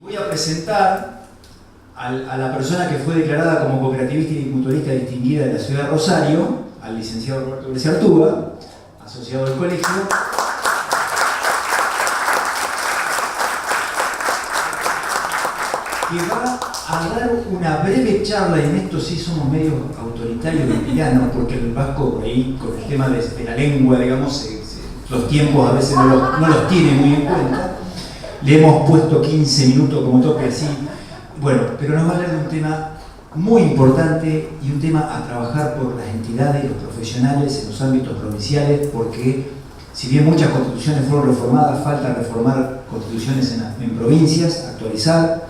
Voy a presentar a la persona que fue declarada como cooperativista y mutualista distinguida de la ciudad de Rosario, al licenciado Roberto Bresciartuga, asociado del colegio. Que va a dar una breve charla, y en esto sí somos medio autoritarios y tiranos, porque el vasco por ahí, con el tema de la lengua, digamos, los tiempos a veces no los tiene muy en cuenta. Le hemos puesto 15 minutos como toque así. Bueno, pero nos va a hablar de un tema muy importante y un tema a trabajar por las entidades, los profesionales en los ámbitos provinciales, porque si bien muchas constituciones fueron reformadas, falta reformar constituciones en provincias, actualizar.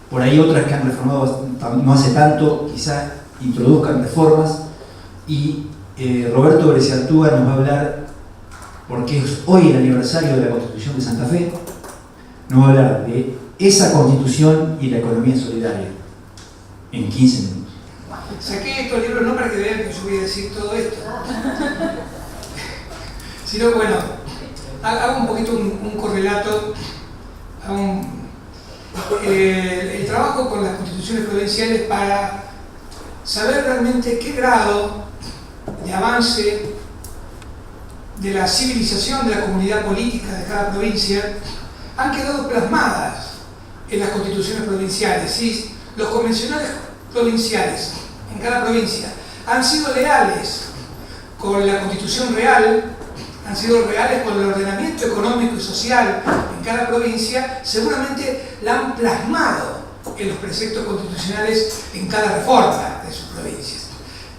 Por ahí otras que han reformado no hace tanto, quizá introduzcan reformas. Y Roberto Bresciartuga nos va a hablar, porque es hoy el aniversario de la Constitución de Santa Fe, nos va a hablar de esa Constitución y la economía solidaria en 15 minutos. Saqué estos libros no para que vean que yo voy a decir todo esto, sino que bueno, hago un poquito un correlato, el trabajo con las constituciones provinciales para saber realmente qué grado de avance de la civilización de la comunidad política de cada provincia han quedado plasmadas en las constituciones provinciales. ¿Sí? Los convencionales provinciales en cada provincia han sido leales con la constitución real, han sido reales con el ordenamiento económico y social en cada provincia, seguramente la han plasmado en los preceptos constitucionales en cada reforma de sus provincias.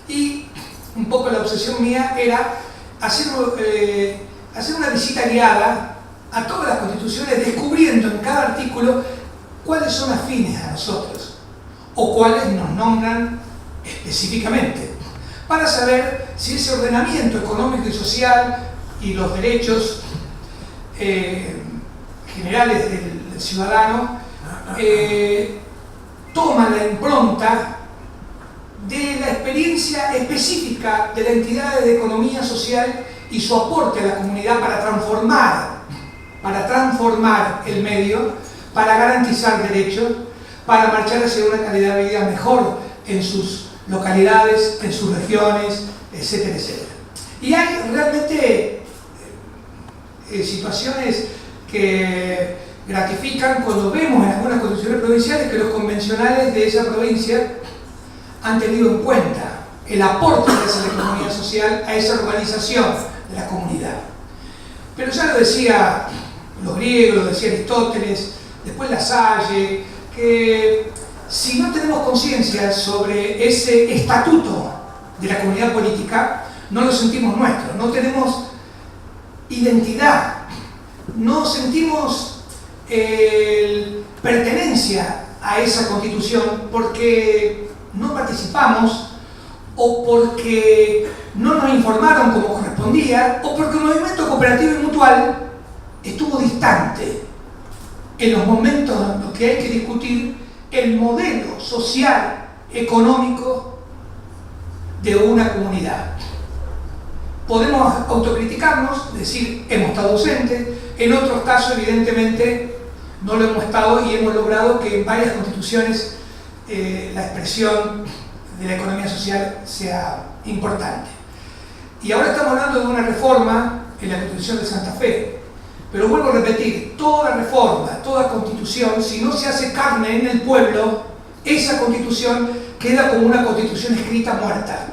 Y un poco la obsesión mía era hacer una visita guiada a todas las constituciones, descubriendo en cada artículo cuáles son afines a nosotros o cuáles nos nombran específicamente, para saber si ese ordenamiento económico y social y los derechos generales del ciudadano toman la impronta de la experiencia específica de la entidad de economía social y su aporte a la comunidad para transformar el medio, para garantizar derechos, para marchar hacia una calidad de vida mejor en sus localidades, en sus regiones, etcétera, etcétera. Y hay realmente situaciones que gratifican cuando vemos en algunas constituciones provinciales que los convencionales de esa provincia han tenido en cuenta el aporte de esa economía social a esa organización de la comunidad. Pero ya lo decía los griegos, lo decía Aristóteles, después La Salle, que si no tenemos conciencia sobre ese estatuto de la comunidad política, no lo sentimos nuestro, no tenemos identidad, no sentimos pertenencia a esa constitución porque no participamos o porque no nos informaron como correspondía o porque el movimiento cooperativo y mutual estuvo distante en los momentos en los que hay que discutir el modelo social, económico de una comunidad. Podemos autocriticarnos, decir hemos estado ausentes, en otros casos evidentemente no lo hemos estado y hemos logrado que en varias constituciones la expresión de la economía social sea importante. Y ahora estamos hablando de una reforma en la Constitución de Santa Fe, pero vuelvo a repetir, toda reforma, toda constitución, si no se hace carne en el pueblo, esa constitución queda como una constitución escrita muerta.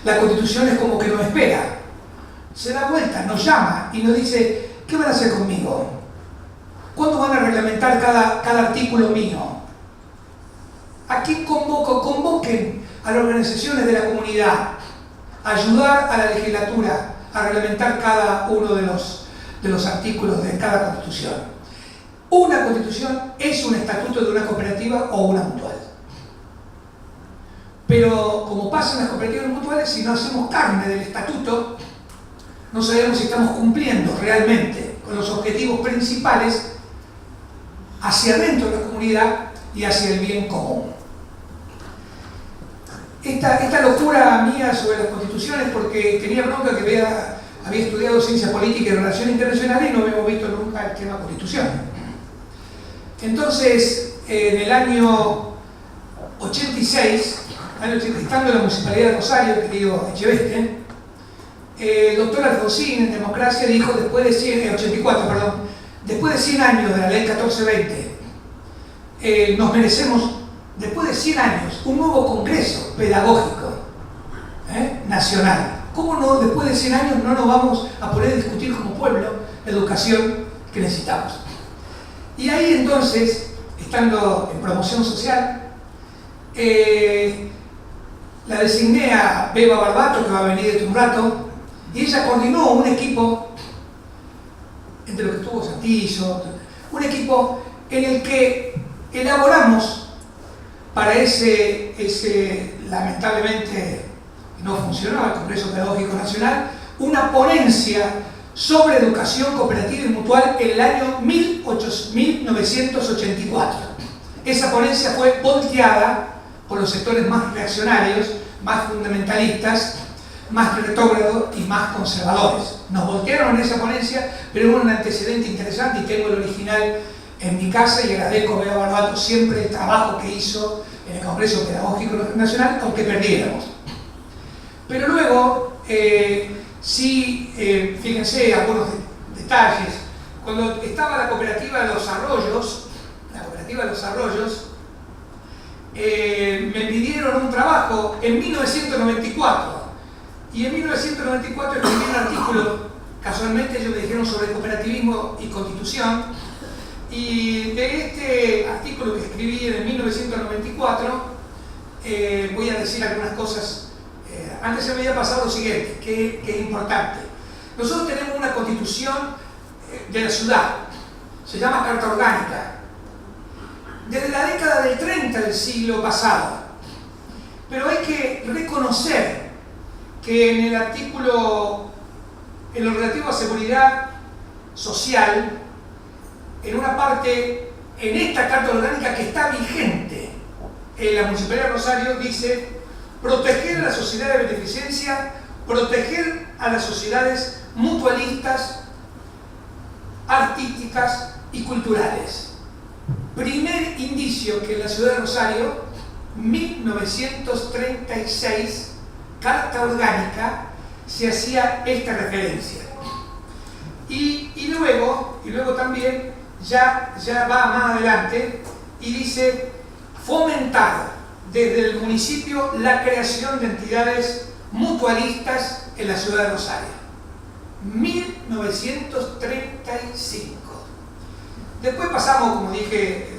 La constitución es como que nos espera, se da vuelta, nos llama y nos dice, ¿qué van a hacer conmigo? ¿Cuándo van a reglamentar cada artículo mío? ¿A quién convoco? Convoquen a las organizaciones de la comunidad a ayudar a la legislatura a reglamentar cada uno de los artículos de cada constitución. Una constitución es un estatuto de una cooperativa o una mutual. Pero como pasa en las cooperativas mutuales, si no hacemos carne del estatuto, no sabemos si estamos cumpliendo realmente con los objetivos principales hacia adentro de la comunidad y hacia el bien común. Esta locura mía sobre las constituciones, porque tenía bronca que había estudiado ciencia política y relaciones internacionales y no habíamos visto nunca el tema constitución. Entonces, en el año 86, estando en la Municipalidad de Rosario, querido Echeveste, el doctor Alfonsín en Democracia dijo, después de 100 años de la ley 1420, nos merecemos, después de 100 años, un nuevo congreso pedagógico nacional. ¿Cómo no, después de 100 años no nos vamos a poder discutir como pueblo la educación que necesitamos? Y ahí entonces, estando en promoción social, la designé a Beba Barbato, que va a venir de un rato, y ella coordinó un equipo, entre los que estuvo Santillo, un equipo en el que elaboramos para ese lamentablemente no funcionó, el Congreso Pedagógico Nacional, una ponencia sobre educación cooperativa y mutual en el año 1984. Esa ponencia fue volteada por los sectores más reaccionarios, más fundamentalistas, más retrógrados y más conservadores. Nos voltearon en esa ponencia, pero hubo un antecedente interesante y tengo el original en mi casa y agradezco a Beba Barbato siempre el trabajo que hizo en el Congreso Pedagógico Nacional, aunque perdiéramos. Pero luego, fíjense algunos detalles. Cuando estaba la Cooperativa de los Arroyos, me pidieron un trabajo en 1994. Y en 1994 escribí un artículo, casualmente ellos me dijeron sobre cooperativismo y constitución. Y de este artículo que escribí en 1994, voy a decir algunas cosas. Antes se me había pasado lo siguiente, que es importante. Nosotros tenemos una constitución de la ciudad, se llama Carta Orgánica, desde la década del 30 del siglo pasado. Pero hay que reconocer que en el artículo, en lo relativo a seguridad social, en una parte, en esta Carta Orgánica que está vigente en la Municipalidad de Rosario, dice: proteger a la sociedad de beneficencia, proteger a las sociedades mutualistas, artísticas y culturales. Primer indicio que en la ciudad de Rosario, 1936, Carta Orgánica, se hacía esta referencia. Y luego también ya va más adelante y dice: fomentar desde el municipio la creación de entidades mutualistas en la ciudad de Rosario. 1935. Después pasamos, como dije,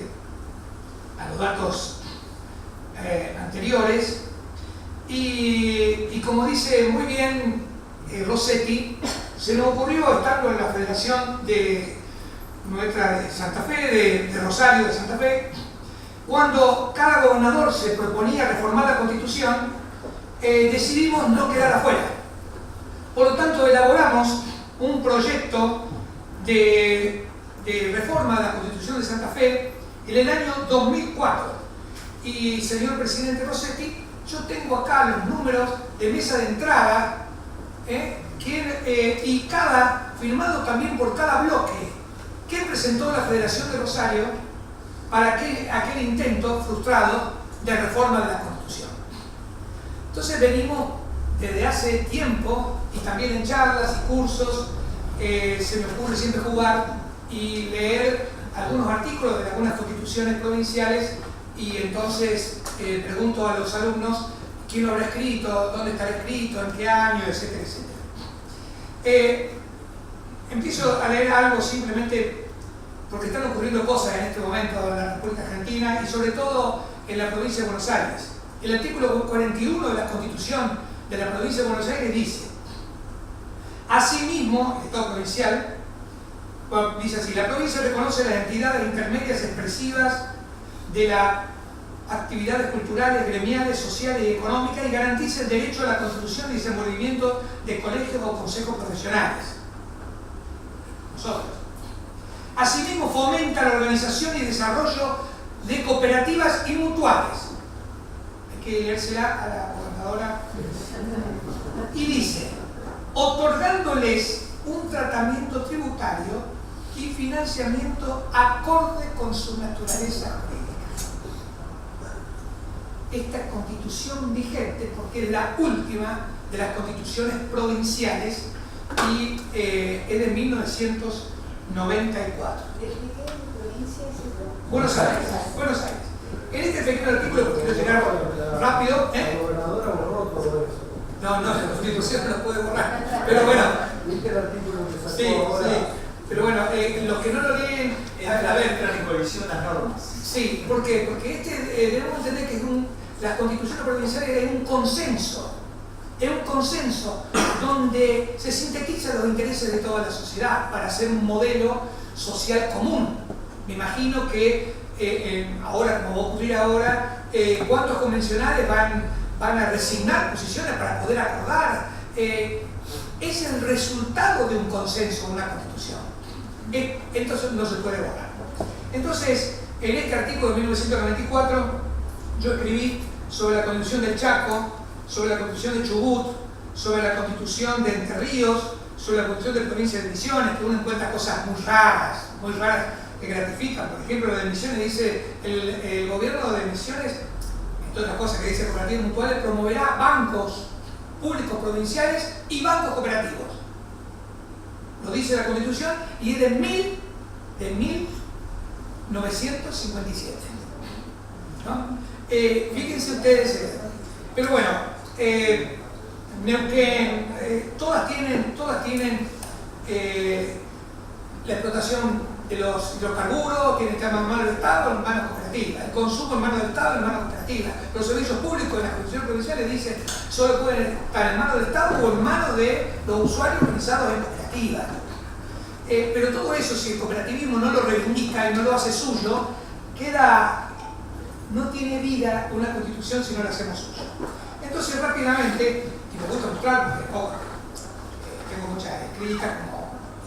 a los datos anteriores y como dice muy bien Rossetti, se nos ocurrió, estando en la Federación de nuestra de Santa Fe, de Rosario de Santa Fe, cuando cada gobernador se proponía reformar la Constitución, decidimos no quedar afuera. Por lo tanto, elaboramos un proyecto de reforma de la Constitución de Santa Fe en el año 2004. Y, señor presidente Rossetti, yo tengo acá los números de mesa de entrada, y firmado también por cada bloque que presentó la Federación de Rosario para aquel intento frustrado de reforma de la Constitución. Entonces venimos desde hace tiempo, y también en charlas y cursos, se me ocurre siempre jugar y leer algunos artículos de algunas constituciones provinciales, y entonces pregunto a los alumnos quién lo habrá escrito, dónde estará escrito, en qué año, etcétera, etcétera. Empiezo a leer algo simplemente porque están ocurriendo cosas en este momento en la República Argentina y sobre todo en la provincia de Buenos Aires. El artículo 41 de la Constitución de la provincia de Buenos Aires dice: asimismo, Estado provincial, dice así: la provincia reconoce las entidades intermedias expresivas de las actividades culturales, gremiales, sociales y económicas y garantiza el derecho a la constitución y desenvolvimiento de colegios o consejos profesionales. Nosotros. Asimismo, fomenta la organización y desarrollo de cooperativas y mutuales. Hay que leérsela a la gobernadora. Y dice: otorgándoles un tratamiento tributario y financiamiento acorde con su naturaleza jurídica. Esta constitución vigente, porque es la última de las constituciones provinciales y es de 1994. Buenos Aires, Buenos Aires. En este pequeño artículo, porque quiero llegar rápido, La gobernadora borró todo eso. No, la constitución no la puede borrar. Pero bueno. ¿Viste el artículo que sacó Sí, ahora? sí. Pero bueno, los que no lo leen, a ver, entran en colisión las normas. sí, ¿por qué? Porque debemos entender que las constituciones provinciales es un consenso. Es un consenso donde se sintetizan los intereses de toda la sociedad para hacer un modelo social común. Me imagino que ahora, como va a ocurrir ahora, ¿cuántos convencionales van a resignar posiciones para poder acordar? Es el resultado de un consenso, una constitución. Entonces no se puede borrar. Entonces, en este artículo de 1994, yo escribí sobre la constitución del Chaco, sobre la constitución de Chubut, sobre la constitución de Entre Ríos, sobre la constitución de la provincia de Misiones, que uno encuentra cosas muy raras que gratifican. Por ejemplo, lo de Misiones dice, el gobierno de Misiones, entre otras cosas que dice cooperativas mutuales, promoverá bancos públicos provinciales y bancos cooperativos. Lo dice la Constitución y es de 1957. ¿No? Fíjense ustedes, pero bueno, Neuquén, todas tienen la explotación de los hidrocarburos, tienen que estar en manos del Estado o en manos cooperativas, el consumo en manos del Estado o en manos cooperativas, los servicios públicos de las constituciones provinciales dicen solo pueden estar en manos del Estado o en manos de los usuarios organizados en cooperativas. Pero todo eso, si el cooperativismo no lo reivindica y no lo hace suyo, no tiene vida una constitución si no la hacemos suya. Entonces rápidamente, y me gusta mostrar porque tengo muchas críticas como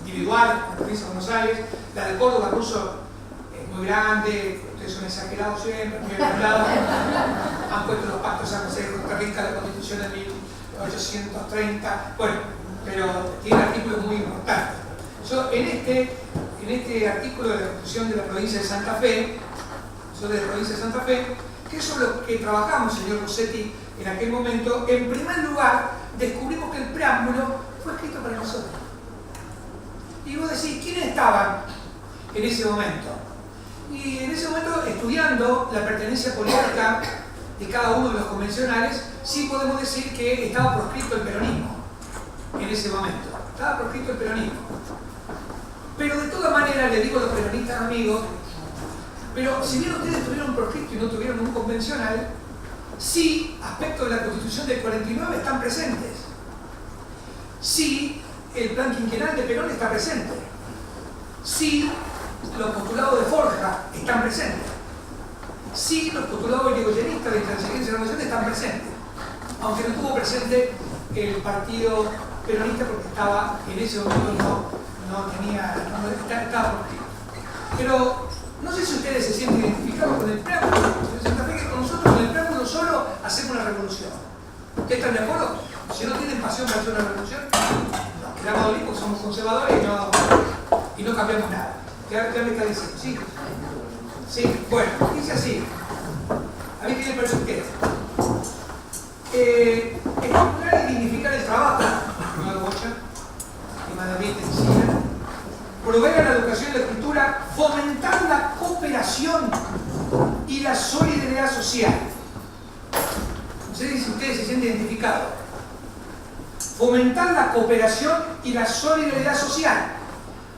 individuales, como la provincia de Buenos Aires, la de Córdoba ruso es muy grande, ustedes son exagerados siempre, muy exagerados, han puesto los pactos de San José de Costa Rica, la constitución de 1830, bueno, pero tiene artículos muy importantes. Yo en este artículo de la Constitución de la provincia de Santa Fe, que eso es lo que trabajamos, señor Rossetti, en aquel momento, en primer lugar, descubrimos que el preámbulo fue escrito para nosotros. Y vos decís, ¿quiénes estaban en ese momento? Y en ese momento, estudiando la pertenencia política de cada uno de los convencionales, sí podemos decir que estaba proscrito el peronismo en ese momento. Estaba proscrito el peronismo. Pero de todas maneras, le digo a los peronistas amigos, pero si bien ustedes tuvieron proscrito y no tuvieron un convencional, sí aspectos de la Constitución del 49 están presentes. Sí, el plan quinquenal de Perón está presente. Sí, los postulados de Forja están presentes. Sí, los postulados irigoyenistas de intransigencia de la nación están presentes. Aunque no estuvo presente el partido peronista porque estaba en ese momento estaba proscrito. Pero no sé si ustedes se sienten identificados con el preámbulo. Con nosotros con el preámbulo solo hacemos una revolución. ¿Ustedes están de acuerdo? Si no tienen pasión para hacer una revolución, nos quedamos dolidos porque somos conservadores y no cambiamos nada. Ya me está diciendo, ¿sí? Sí, bueno, dice así. A mí qué me parece ustedes. Estimular y dignificar el trabajo, no de bocha, y de ambiente en proveer a la educación y la cultura, fomentar la cooperación y la solidaridad social. No sé si ustedes se sienten identificados. Fomentar la cooperación y la solidaridad social.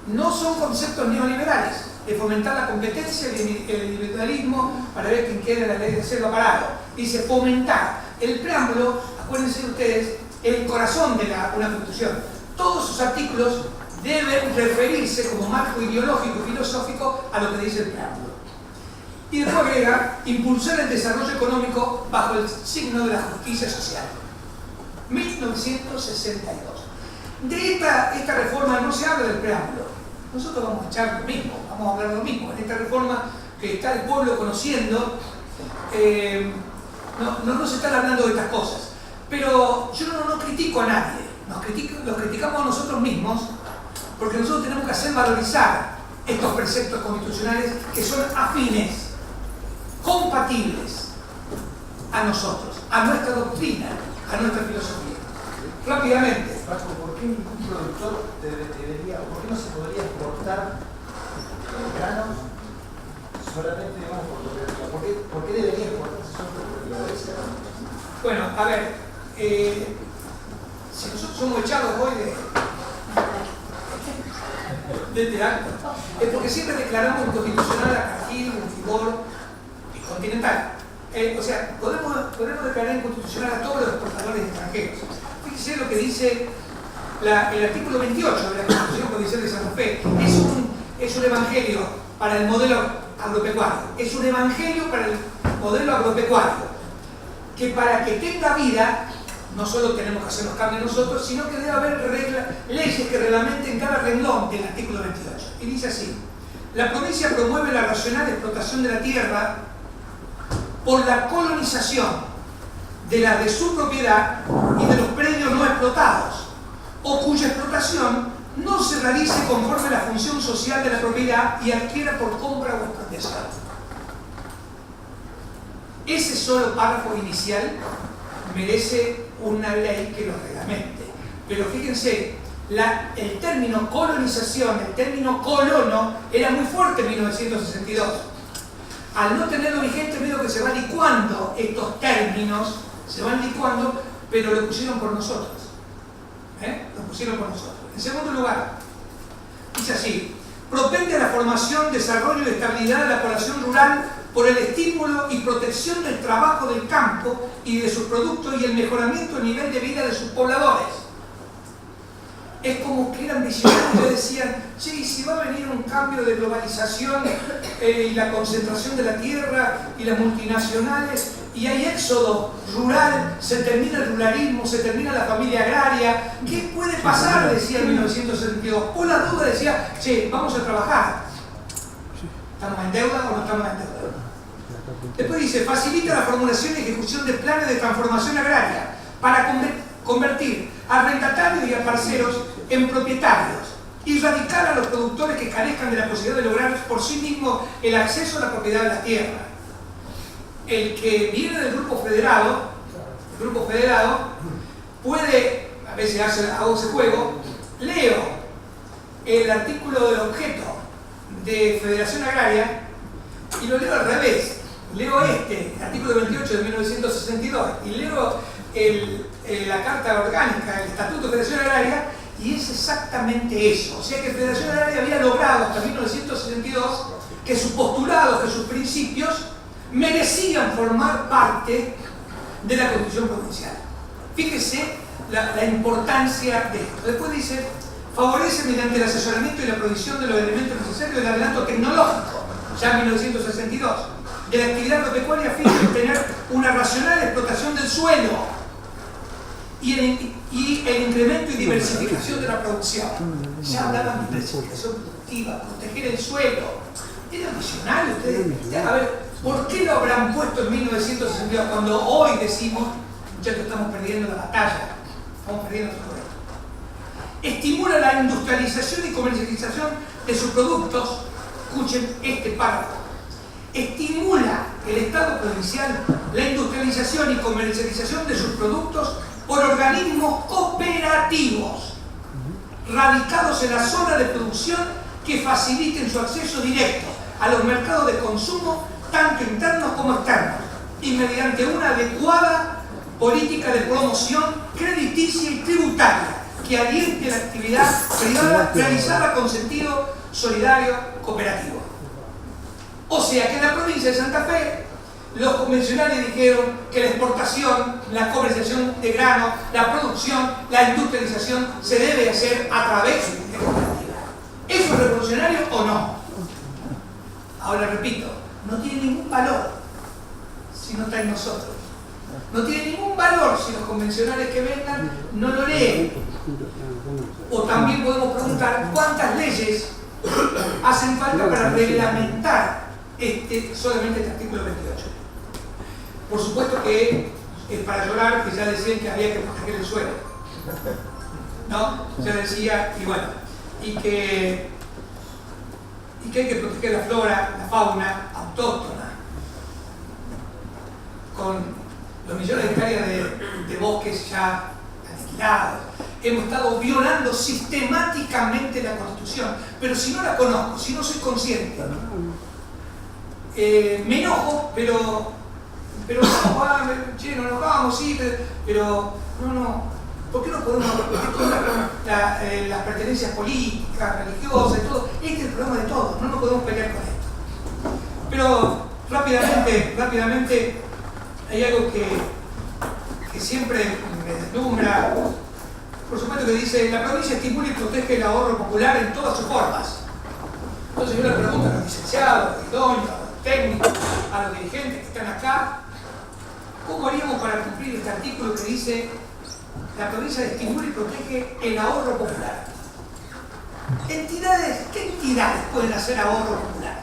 No son conceptos neoliberales, de fomentar la competencia y el individualismo para ver quién quiere la ley de selva parado. Dice fomentar. El preámbulo, acuérdense ustedes, es el corazón de una constitución. Todos sus artículos deben referirse como marco ideológico y filosófico a lo que dice el preámbulo. Y después agrega, impulsar el desarrollo económico bajo el signo de la justicia social. 1962. De esta reforma no se habla del preámbulo. Nosotros vamos a echar lo mismo, vamos a hablar de lo mismo. En esta reforma que está el pueblo conociendo, no se están hablando de estas cosas. Pero yo no critico a nadie, los criticamos a nosotros mismos, porque nosotros tenemos que hacer valorizar estos preceptos constitucionales que son afines, compatibles a nosotros, a nuestra doctrina, a nuestra filosofía. Rápidamente. Vasco, ¿por qué ningún productor debería, o por qué no se podría exportar granos solamente, digamos, ¿por qué debería exportarse solo por la iglesia? Bueno, a ver, si nosotros somos echados hoy de este acto, es porque siempre declaramos inconstitucional a Cargill, Unfibor y Continental. O sea, podemos declarar inconstitucional a todos los exportadores extranjeros. Fíjese lo que dice el artículo 28 de la Constitución Provincial de Santa Fe. Es un evangelio para el modelo agropecuario. Es un evangelio para el modelo agropecuario. Que para que tenga vida, no solo tenemos que hacernos carne nosotros, sino que debe haber leyes que reglamenten cada renglón del artículo 28. Y dice así: la provincia promueve la racional explotación de la tierra por la colonización de la de su propiedad y de los predios no explotados, o cuya explotación no se realice conforme a la función social de la propiedad y adquiera por compra o expropiación. Ese solo párrafo inicial merece una ley que lo reglamente. Pero fíjense, el término colonización, el término colono, era muy fuerte en 1962. Al no tenerlo vigente, veo que se va licuando estos términos, se van licuando, pero lo pusieron por nosotros. Lo pusieron por nosotros. En segundo lugar, dice así: propende a la formación, desarrollo y estabilidad de la población rural por el estímulo y protección del trabajo del campo y de sus productos y el mejoramiento del nivel de vida de sus pobladores. Es como que eran visionarios y decían: sí, si va a venir un cambio de globalización y la concentración de la tierra y las multinacionales y hay éxodo rural, se termina el ruralismo, se termina la familia agraria, ¿qué puede pasar? Decía en 1962. Por la duda decía: sí, vamos a trabajar. ¿Estamos en deuda o no estamos en deuda? Después dice: facilita la formulación y ejecución de planes de transformación agraria para convertir a arrendatarios y a parceros en propietarios y radicar a los productores que carezcan de la posibilidad de lograr por sí mismos el acceso a la propiedad de la tierra. El que viene del grupo federado puede, a veces hago ese juego, leo el artículo del objeto de Federación Agraria y lo leo al revés. Leo el artículo 28 de 1962 y leo la Carta Orgánica, el Estatuto de Federación Agraria, y es exactamente eso. O sea que Federación Agraria había logrado hasta 1962 que sus postulados, que sus principios merecían formar parte de la Constitución Provincial. Fíjese la importancia de esto. Después dice: favorece mediante el asesoramiento y la provisión de los elementos necesarios del adelanto tecnológico, ya en 1962, de la actividad agropecuaria a fin de obtener una racional explotación del suelo y el incremento y diversificación de la producción. Ya hablaban de diversificación productiva, proteger el suelo. Eran visionarios ustedes. A ver, ¿por qué lo habrán puesto en 1962 cuando hoy decimos: muchachos, estamos perdiendo la batalla, estamos perdiendo todo esto? Estimula la industrialización y comercialización de sus productos. Escuchen este párrafo: estimula el Estado provincial la industrialización y comercialización de sus productos por organismos cooperativos radicados en la zona de producción que faciliten su acceso directo a los mercados de consumo, tanto internos como externos, y mediante una adecuada política de promoción crediticia y tributaria que aliente la actividad privada realizada con sentido solidario cooperativo. O sea que en la provincia de Santa Fe los convencionales dijeron que la exportación, la comercialización de grano, la producción, la industrialización se debe hacer a través de cooperativas. ¿Eso es revolucionario o no? Ahora repito, no tiene ningún valor si no está en nosotros. No tiene ningún valor si los convencionales que vengan no lo leen. O también podemos preguntar cuántas leyes hacen falta para reglamentar solamente este artículo 28. Por supuesto que es para llorar, que ya decían que había que proteger el suelo, ¿no? Ya decía, y bueno, y que y que hay que proteger la flora, la fauna autóctona. Con los millones de hectáreas de bosques ya aniquilados, hemos estado violando sistemáticamente la Constitución. Pero si no la conozco, si no soy consciente, me enojo, pero che, nos enojamos, sí, pero no. ¿Por qué no podemos las pertenencias políticas, religiosas y todo? Este es el problema de todos, no nos podemos pelear con esto. Pero rápidamente hay algo que siempre me deslumbra. Por supuesto que dice, la provincia estimula y protege el ahorro popular en todas sus formas. Entonces yo le pregunto a los licenciados, a los idóneos, a los técnicos, a los dirigentes que están acá, ¿cómo haríamos para cumplir este artículo que dice la provincia estimula y protege el ahorro popular? ¿Qué entidades pueden hacer ahorro popular?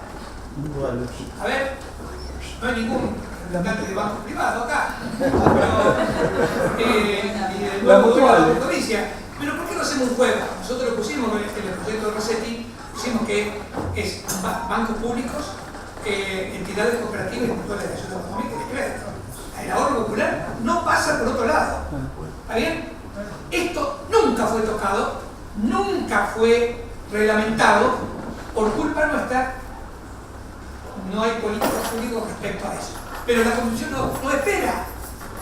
A ver, no hay ningún representante de banco privado acá, ni del nuevo gobierno de la provincia. Pero ¿por qué no hacemos un juego? Nosotros lo pusimos en el proyecto de Rossetti, pusimos que es bancos públicos, entidades cooperativas y mutuales de ayuda económica y de crédito. El ahorro popular no pasa por otro lado. ¿Está bien? Esto nunca fue tocado, nunca fue reglamentado. Por culpa nuestra, no hay políticos públicos respecto a eso. Pero la Constitución no espera.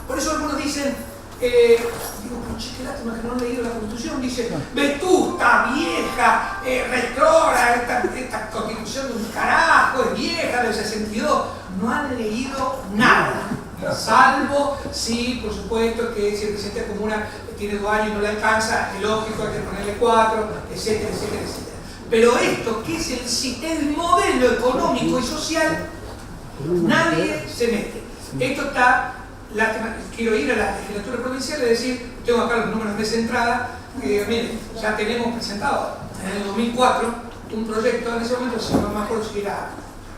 Por eso algunos dicen, digo, pero che, qué lástima que no han leído la Constitución. Dicen, vetusta, vieja, retrógrada, esta Constitución de un carajo, es vieja, del 62. No han leído nada. Salvo, sí, por supuesto, que si el presidente de comuna tiene 2 años y no le alcanza, es lógico, hay que ponerle 4, etcétera. Pero esto, que es el modelo económico y social, nadie se mete. Esto está, quiero ir a la legislatura provincial y decir, tengo acá los números de esa entrada, miren, ya tenemos presentado en el 2004 un proyecto, en ese momento, si no me acuerdo si era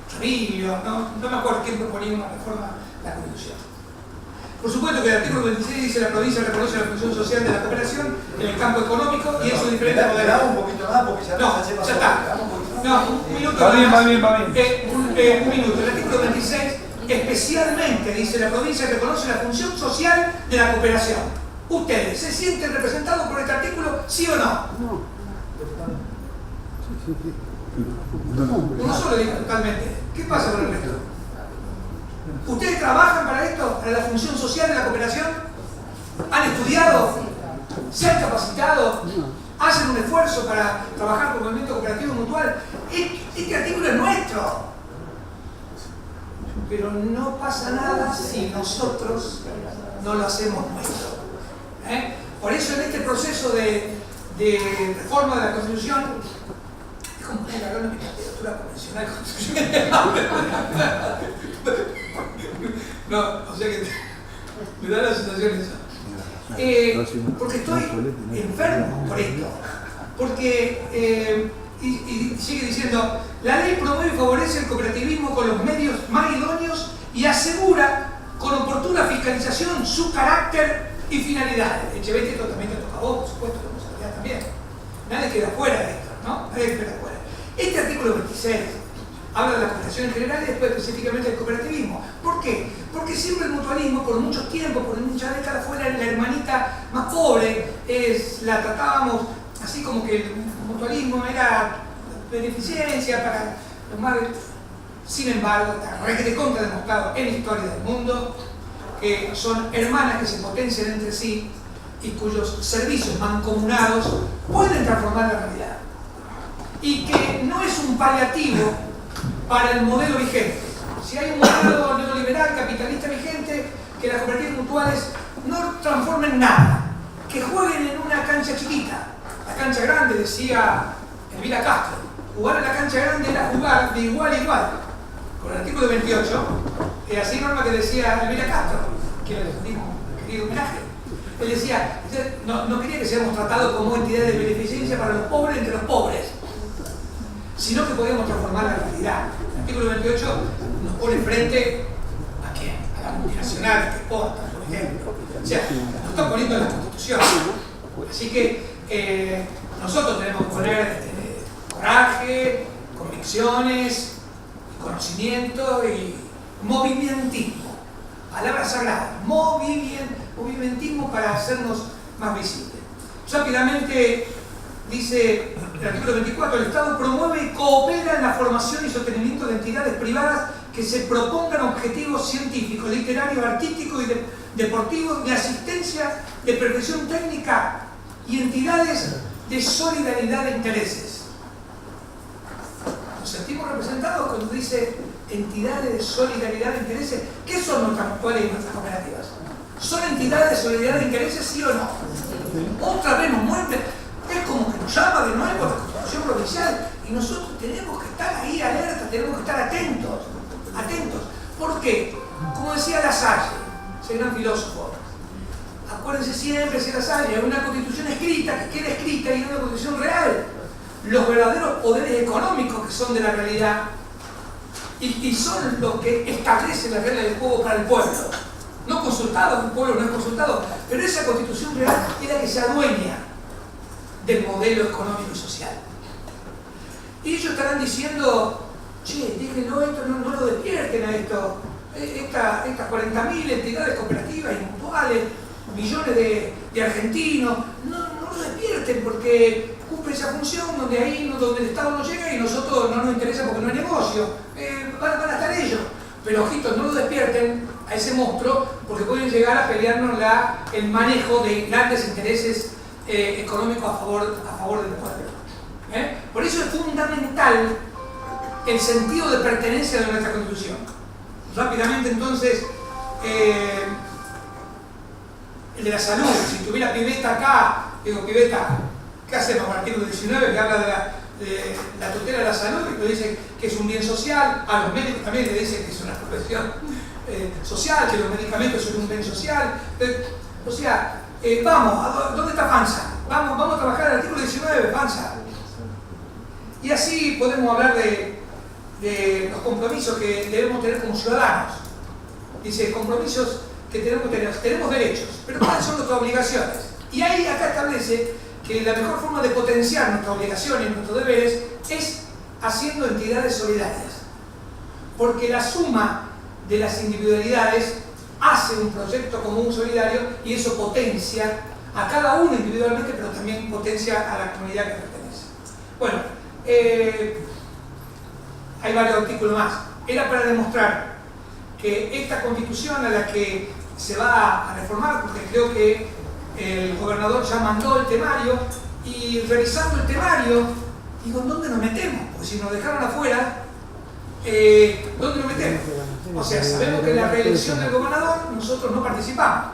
Chavillo, no me acuerdo quién proponía una reforma de la Constitución. Por supuesto que el artículo 26 dice la provincia reconoce la función social de la cooperación en el campo económico y en sus diferentes modelos. Un poquito más porque ya está. No, un minuto. Va bien. Un minuto. El artículo 26 especialmente dice la provincia reconoce la función social de la cooperación. ¿Ustedes se sienten representados por este artículo, sí o no? Uno solo dice totalmente. ¿Qué pasa con el resto? ¿Ustedes trabajan para esto, para la función social de la cooperación? ¿Han estudiado? ¿Se han capacitado? ¿Hacen un esfuerzo para trabajar con movimiento cooperativo mutual? Este artículo es nuestro. Pero no pasa nada si nosotros no lo hacemos nuestro. Por eso en este proceso de reforma de la Constitución, es como que la literatura convencional constitucional. No, o sea que me da la sensación esa. Porque estoy enfermo por esto. Porque, y sigue diciendo, la ley promueve y favorece el cooperativismo con los medios más idóneos y asegura con oportuna fiscalización su carácter y finalidades. Echeverría, esto también te toca a vos, por supuesto, responsabilidad también. Nadie queda fuera de esto, ¿no? Nadie queda fuera. Este artículo 26 habla de la cooperación en general y después específicamente del cooperativismo. ¿Por qué? Porque siempre el mutualismo, por mucho tiempo, por muchas décadas, fue la hermanita más pobre. La tratábamos así como que el mutualismo era beneficencia para los más... Sin embargo, está recontra demostrado en la historia del mundo que son hermanas que se potencian entre sí y cuyos servicios mancomunados pueden transformar la realidad. Y que no es un paliativo para el modelo vigente. Si hay un modelo neoliberal capitalista vigente, que las cooperativas mutuales no transformen nada, que jueguen en una cancha chiquita. La cancha grande, decía Elvira Castro, jugar en la cancha grande era jugar de igual a igual. Con el artículo 28, así norma que decía Elvira Castro, que le dimos un querido homenaje. Él decía, no quería que seamos tratados como entidades de beneficencia para los pobres entre los pobres, sino que podíamos transformar la realidad. El artículo 28 nos pone frente a quién, a las multinacionales que exportan, por ejemplo. O sea, nos está poniendo en la Constitución. Así que nosotros tenemos que poner coraje, convicciones, conocimiento y movimentismo. Palabra sagrada, movimentismo para hacernos más visibles. Rápidamente dice el artículo 24, el Estado promueve y coopera en la formación y sostenimiento de entidades privadas que se propongan objetivos científicos, literarios, artísticos y deportivos, de asistencia, de perfección técnica y entidades de solidaridad de intereses. Nos sentimos representados cuando dice entidades de solidaridad de intereses. ¿Qué son nuestras cooperativas? ¿Son entidades de solidaridad de intereses, sí o no? Otra vez nos muestra, es como que nos llama de nuevo la Constitución Provincial y nosotros tenemos que estar ahí alerta, tenemos que estar atentos. ¿Por qué? Como decía Lasalle, ese gran filósofo, acuérdense siempre, decía Lasalle, hay una Constitución escrita que queda escrita y una Constitución real. Los verdaderos poderes económicos que son de la realidad y son los que establecen las reglas del juego para el pueblo. No consultado, el pueblo no es consultado, pero esa Constitución real es la que se adueña del modelo económico y social. Y ellos estarán diciendo, che, déjenlo esto, no lo despierten a esto. Estas 40.000 entidades cooperativas y mutuales, millones de argentinos, no lo despierten porque cumple esa función donde el Estado no llega y nosotros no nos interesa porque no hay negocio. Van a estar ellos. Pero ojitos, no lo despierten a ese monstruo porque pueden llegar a pelearnos el manejo de grandes intereses económicos a favor del pueblo. Por eso es fundamental el sentido de pertenencia de nuestra Constitución. Rápidamente entonces, el de la salud, si tuviera Pivetta acá, digo, Pivetta, ¿qué hacemos con el artículo 19 que habla de la tutela de la salud? Que dice que es un bien social, a los médicos también le dicen que es una profesión social, que los medicamentos son un bien social. O sea, vamos, ¿dónde está Panza? Vamos a trabajar el artículo 19, Panza. Y así podemos hablar de los compromisos que debemos tener como ciudadanos. Dice, compromisos que tenemos que tener. Tenemos derechos, pero ¿cuáles son nuestras obligaciones? Y ahí acá establece que la mejor forma de potenciar nuestras obligaciones y nuestros deberes es haciendo entidades solidarias. Porque la suma de las individualidades hace un proyecto común solidario y eso potencia a cada uno individualmente, pero también potencia a la comunidad que pertenece. Bueno, hay varios artículos más. Era para demostrar que esta Constitución a la que se va a reformar, porque creo que el gobernador ya mandó el temario, y revisando el temario, digo, ¿dónde nos metemos? Porque si nos dejaron afuera, ¿dónde nos metemos? O sea, sabemos que en la reelección del gobernador nosotros no participamos.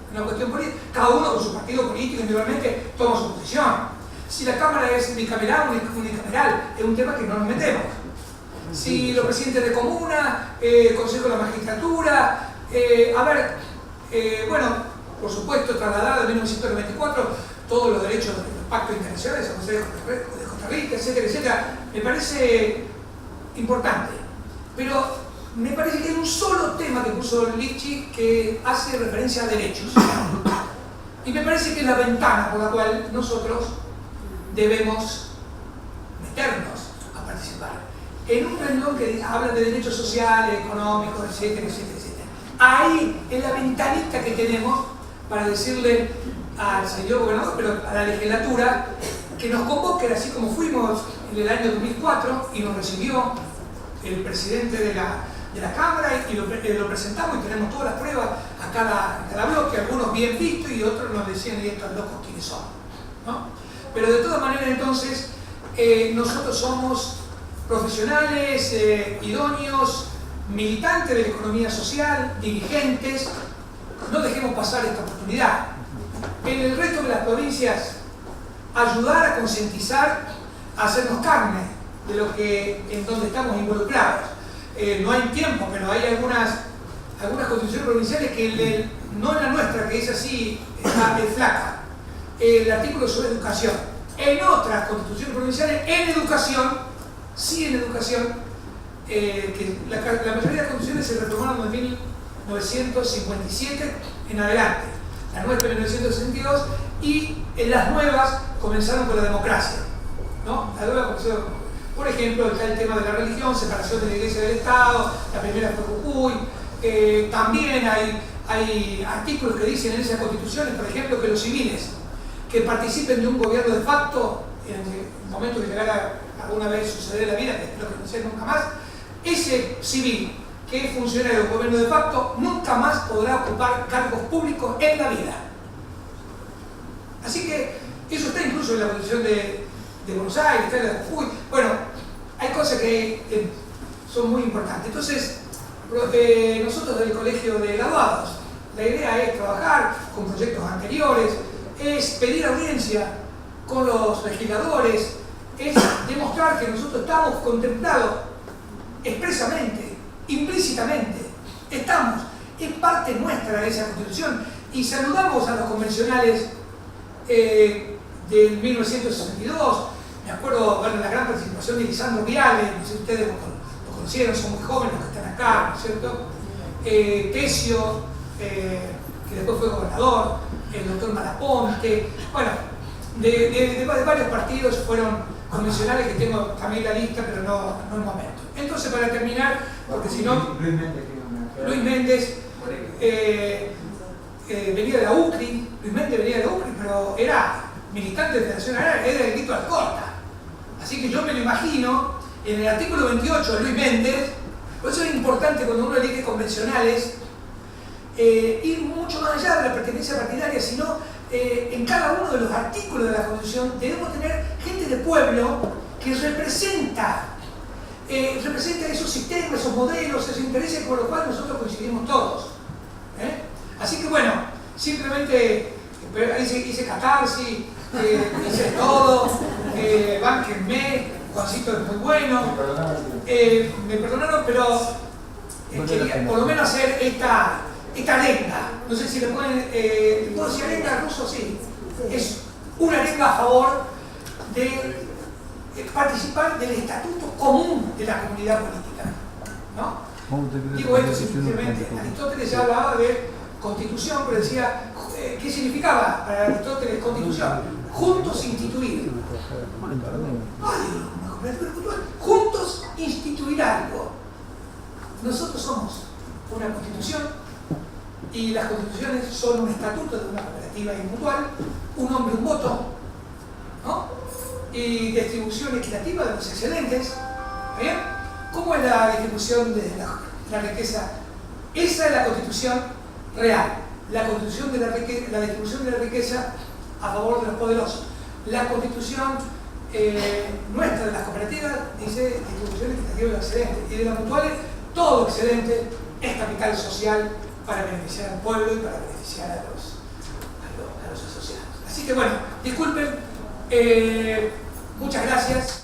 Es una cuestión política. Cada uno con su partido político individualmente toma su posición. Si la Cámara es bicameral o unicameral, es un tema que no nos metemos. Si los presidentes de comuna, Consejo de la Magistratura, bueno, por supuesto, trasladado en 1994 todos los derechos de los pactos internacionales, a Consejo de Costa Rica, etcétera, etcétera, me parece importante. Pero me parece que hay un solo tema que puso Lichi que hace referencia a derechos. Y me parece que es la ventana por la cual nosotros debemos meternos a participar. En un renglón que habla de derechos sociales, económicos, etcétera, etcétera, etcétera. Ahí es la ventanita que tenemos para decirle al señor gobernador, pero a la legislatura, que nos convoquen, así como fuimos en el año 2004 y nos recibió el presidente de la Cámara y lo presentamos y tenemos todas las pruebas a cada bloque, algunos bien vistos y otros nos decían, ¿y estos locos quiénes son? ¿No? Pero de todas maneras entonces, nosotros somos profesionales, idóneos, militantes de la economía social, dirigentes, no dejemos pasar esta oportunidad. En el resto de las provincias, ayudar a concientizar, a hacernos carne de lo que en donde estamos involucrados. No hay tiempo, pero hay algunas constituciones provinciales que no en la nuestra, que es así, es flaca. El artículo sobre educación. En otras constituciones provinciales, en educación, sí en educación, que la mayoría de las constituciones se reformaron en 1957 en adelante, la nuestra en 1962, y en las nuevas comenzaron con la democracia, ¿no? La nueva comenzó Por ejemplo, está el tema de la religión, separación de la Iglesia del Estado, la primera fue Jujuy. También hay artículos que dicen en esas constituciones, por ejemplo, que los civiles que participen de un gobierno de facto, en el momento que llegara alguna vez suceder en la vida, que espero que no sea nunca más, ese civil que es funcionario del gobierno de facto nunca más podrá ocupar cargos públicos en la vida. Así que eso está incluso en la Constitución de Buenos Aires, está en la de Jujuy. Bueno, hay cosas que son muy importantes. Entonces, nosotros del Colegio de Graduados, la idea es trabajar con proyectos anteriores, es pedir audiencia con los legisladores, es demostrar que nosotros estamos contemplados expresamente, implícitamente, es parte nuestra de esa Constitución, y saludamos a los convencionales del 1962. Me acuerdo, bueno, la gran participación de Lisandro Viale, no sé si ustedes lo conocieron, son muy jóvenes los que están acá, ¿no es cierto? Tesio, que después fue gobernador, el doctor Malaponte, bueno, de varios partidos fueron convencionales, que tengo también la lista, pero no el momento. Entonces, para terminar, porque si no, Luis Méndez venía de la UCRI, pero era militante de Federación Agraria, era del Grito Alcorta. Así que yo me lo imagino en el artículo 28 de Luis Méndez. Por eso es importante cuando uno elige convencionales ir mucho más allá de la pertenencia partidaria, sino en cada uno de los artículos de la Constitución debemos tener gente de pueblo que representa esos sistemas, esos modelos, esos intereses por los cuales nosotros coincidimos todos. Así que bueno, simplemente hice catarsis, hice todo, bánquenme, Juancito es muy bueno, me perdonaron, pero quería por lo menos hacer esta arenga. No sé si le pueden, ¿puedo decir arenga ruso? Sí, es una arenga a favor de participar del estatuto común de la comunidad política, ¿no? Digo esto simplemente. Aristóteles ya hablaba de constitución, pero decía, ¿qué significaba para Aristóteles constitución? Juntos instituir. Juntos instituir algo. Nosotros somos una constitución, y las constituciones son un estatuto de una cooperativa y mutual, un hombre, un voto, ¿no? Y distribución equitativa de los excedentes. ¿Bien? ¿Cómo es la distribución de la riqueza? Esa es la constitución real. La constitución de la distribución de la riqueza a favor de los poderosos. La constitución nuestra de las cooperativas dice distribución equitativa de los excedentes, y de las mutuales todo excedente es capital social para beneficiar al pueblo y para beneficiar a los asociados. Así que bueno, disculpen, muchas gracias.